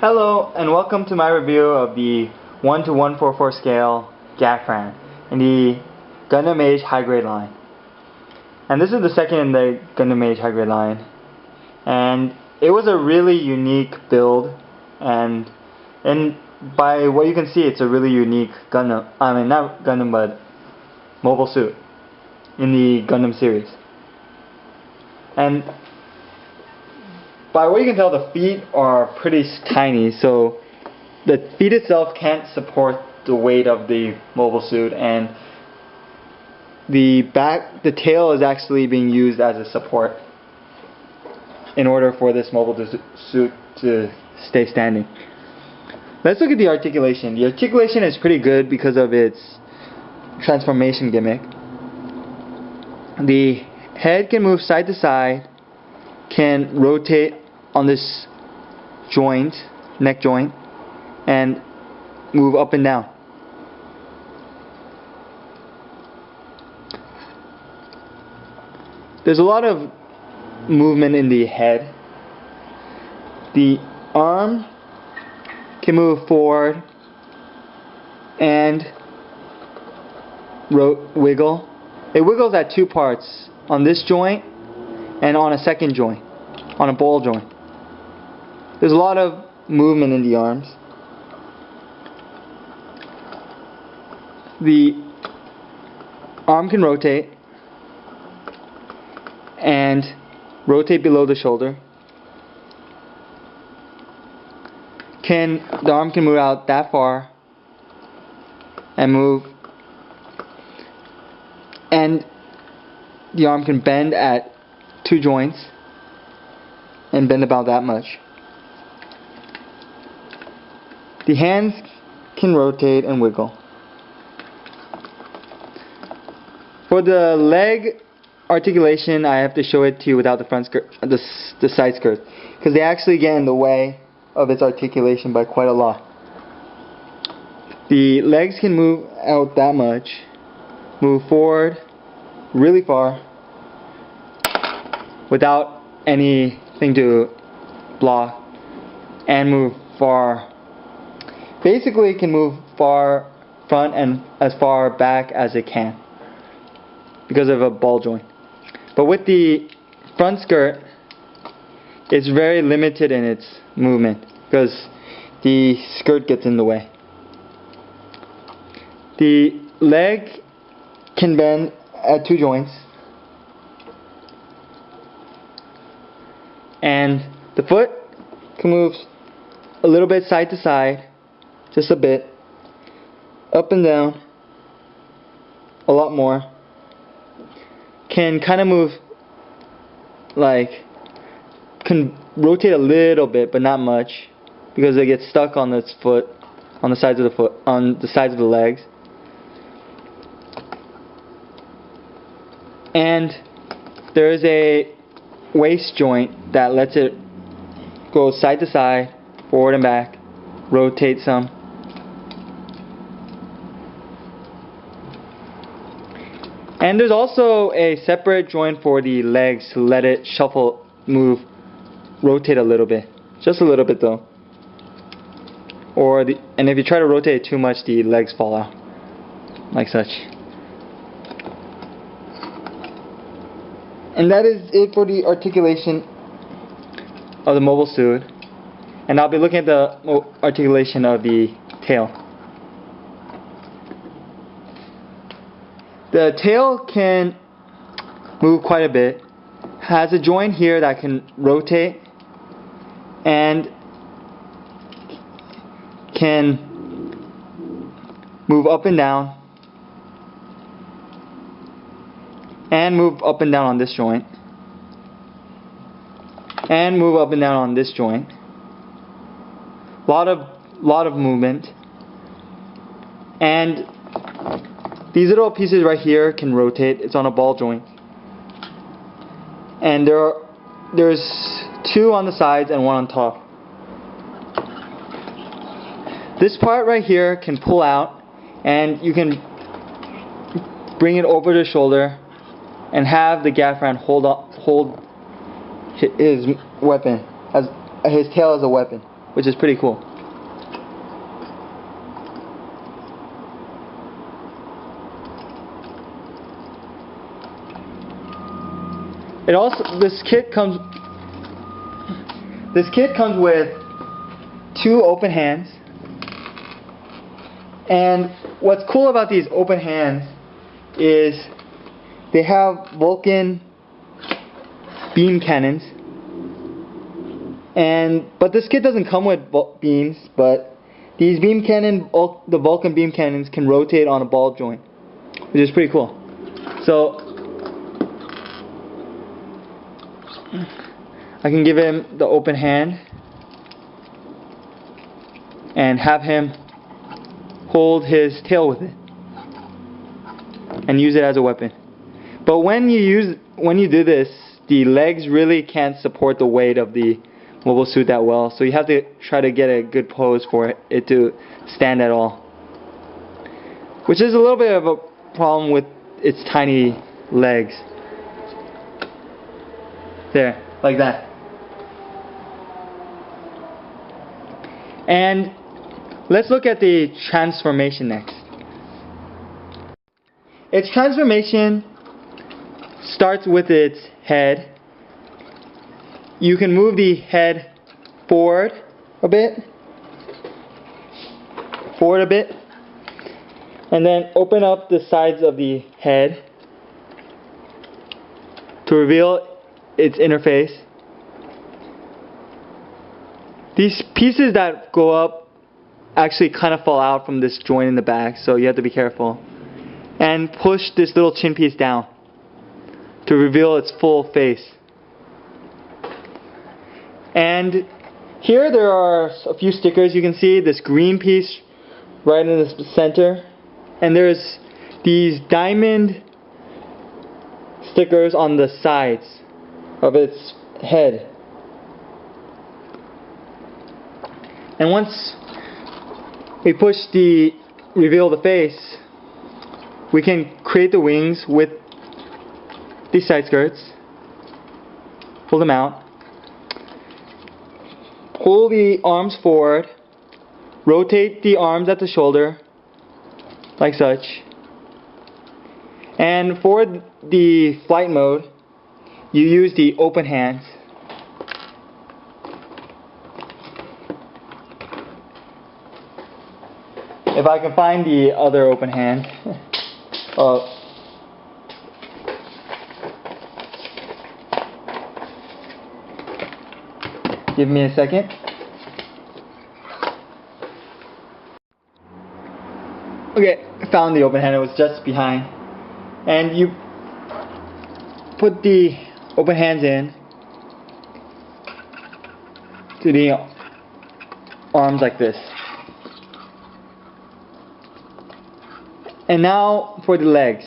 Hello and welcome to my review of the 1 to 144 scale Gafran in the Gundam AGE high grade line. And this is the second in the Gundam AGE high grade line. And it was a really unique build, and by what you can see, it's a really unique Gundam, not Gundam but mobile suit in the Gundam series. And by what you can tell, the feet are pretty tiny, so the feet itself can't support the weight of the mobile suit, and the tail is actually being used as a support in order for this mobile suit to stay standing. Let's look at the articulation. The articulation is pretty good because of its transformation gimmick. The head can move side to side, can rotate on this joint, neck joint, and move up and down. There's a lot of movement in the head. The arm can move forward and wiggle. It wiggles at two parts, on this joint and on a second joint, on a ball joint. There's a lot of movement in the arms. The arm can rotate and rotate below the shoulder. The arm can move out that far and move, and the arm can bend at two joints and bend about that much. The hands can rotate and wiggle. For the leg articulation, I have to show it to you without the front skirt, the side skirts, because they actually get in the way of its articulation by quite a lot. The legs can move out that much, move forward really far without anything to block, and move far. Basically, it can move far front and as far back as it can because of a ball joint. But with the front skirt, it's very limited in its movement because the skirt gets in the way. The leg can bend at two joints, and the foot can move a little bit side to side, just a bit, up and down, a lot more. Can kind of move, can rotate a little bit, but not much, because it gets stuck on its foot, on the sides of the foot, on the sides of the legs. And there is a waist joint that lets it go side to side, forward and back, rotate some. And there's also a separate joint for the legs to let it shuffle, move, rotate a little bit. Just a little bit though. And if you try to rotate it too much, the legs fall out. Like such. And that is it for the articulation of the mobile suit. And I'll be looking at the articulation of the tail. The tail can move quite a bit. Has a joint here that can rotate and can move up and down, and move up and down on this joint, and move up and down on this joint. Lot of movement. And these little pieces right here can rotate. It's on a ball joint. And there's two on the sides and one on top. This part right here can pull out, and you can bring it over the shoulder and have the Gafran hold his weapon, as his tail as a weapon. which is pretty cool. It also, this kit comes with 2 open hands. And what's cool about these open hands is they have Vulcan beam cannons. But this kit doesn't come with beams, but these beam cannon, the Vulcan beam cannons, can rotate on a ball joint, which is pretty cool. So I can give him the open hand and have him hold his tail with it and use it as a weapon. But when you do this, the legs really can't support the weight of the mobile suit that well, so you have to try to get a good pose for it to stand at all, which is a little bit of a problem with its tiny legs. There, like that. And let's look at the transformation next. Its transformation starts with its head. You can move the head forward a bit, and then open up the sides of the head to reveal its interface. These pieces that go up actually kind of fall out from this joint in the back, so you have to be careful. And push this little chin piece down to reveal its full face. And here there are a few stickers. You can see this green piece right in the center, and there's these diamond stickers on the sides of its head. And once we reveal the face, we can create the wings with these side skirts. Pull them out. Pull the arms forward. Rotate the arms at the shoulder, like such. And for the flight mode, you use the open hands. If I can find the other open hand. Give me a second. Okay, found the open hand. It was just behind. And you put the open hands in to the arms like this. And now for the legs.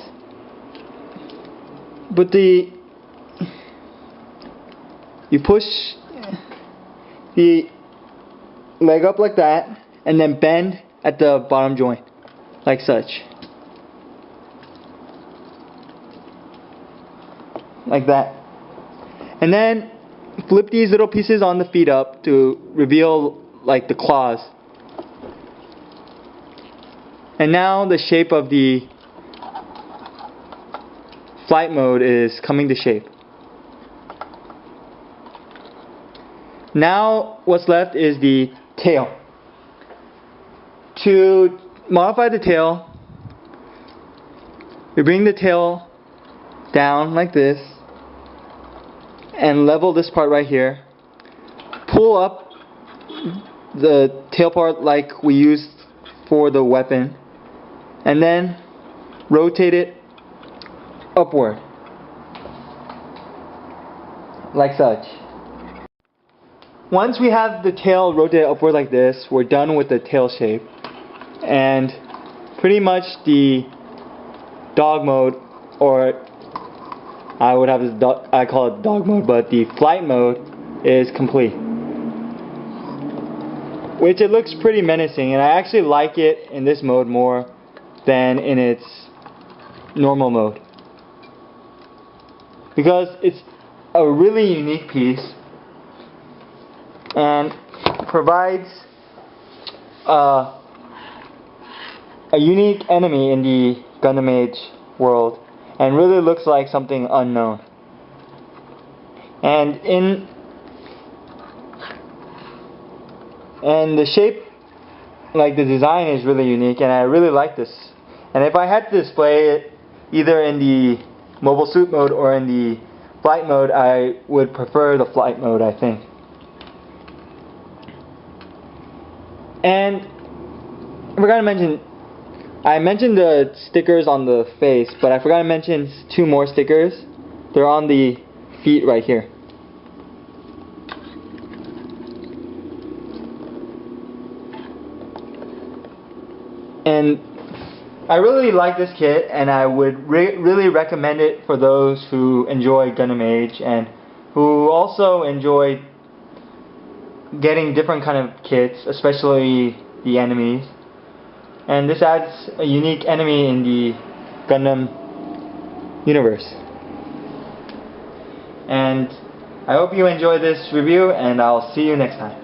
You push the leg up like that, and then bend at the bottom joint, like such. Like that. And then flip these little pieces on the feet up to reveal like the claws. And now the shape of the flight mode is coming to shape. Now what's left is the tail. To modify the tail, we bring the tail down like this and level this part right here. Pull up the tail part like we used for the weapon, and then rotate it upward like such. Once we have the tail rotated upward like this, we're done with the tail shape, and pretty much the dog mode, or I call it dog mode, but the flight mode is complete. Which it looks pretty menacing, and I actually like it in this mode more than in its normal mode, because it's a really unique piece. And provides a unique enemy in the Gundam Age world, and really looks like something unknown. And the shape, like the design, is really unique, and I really like this. And if I had to display it either in the mobile suit mode or in the flight mode, I would prefer the flight mode, I think. And I forgot to mention, I mentioned the stickers on the face, but I forgot to mention 2 more stickers. They're on the feet right here. And I really like this kit, and I would really recommend it for those who enjoy Gundam Age and who also enjoy getting different kind of kits, especially the enemies. And this adds a unique enemy in the Gundam universe. And I hope you enjoy this review, and I'll see you next time.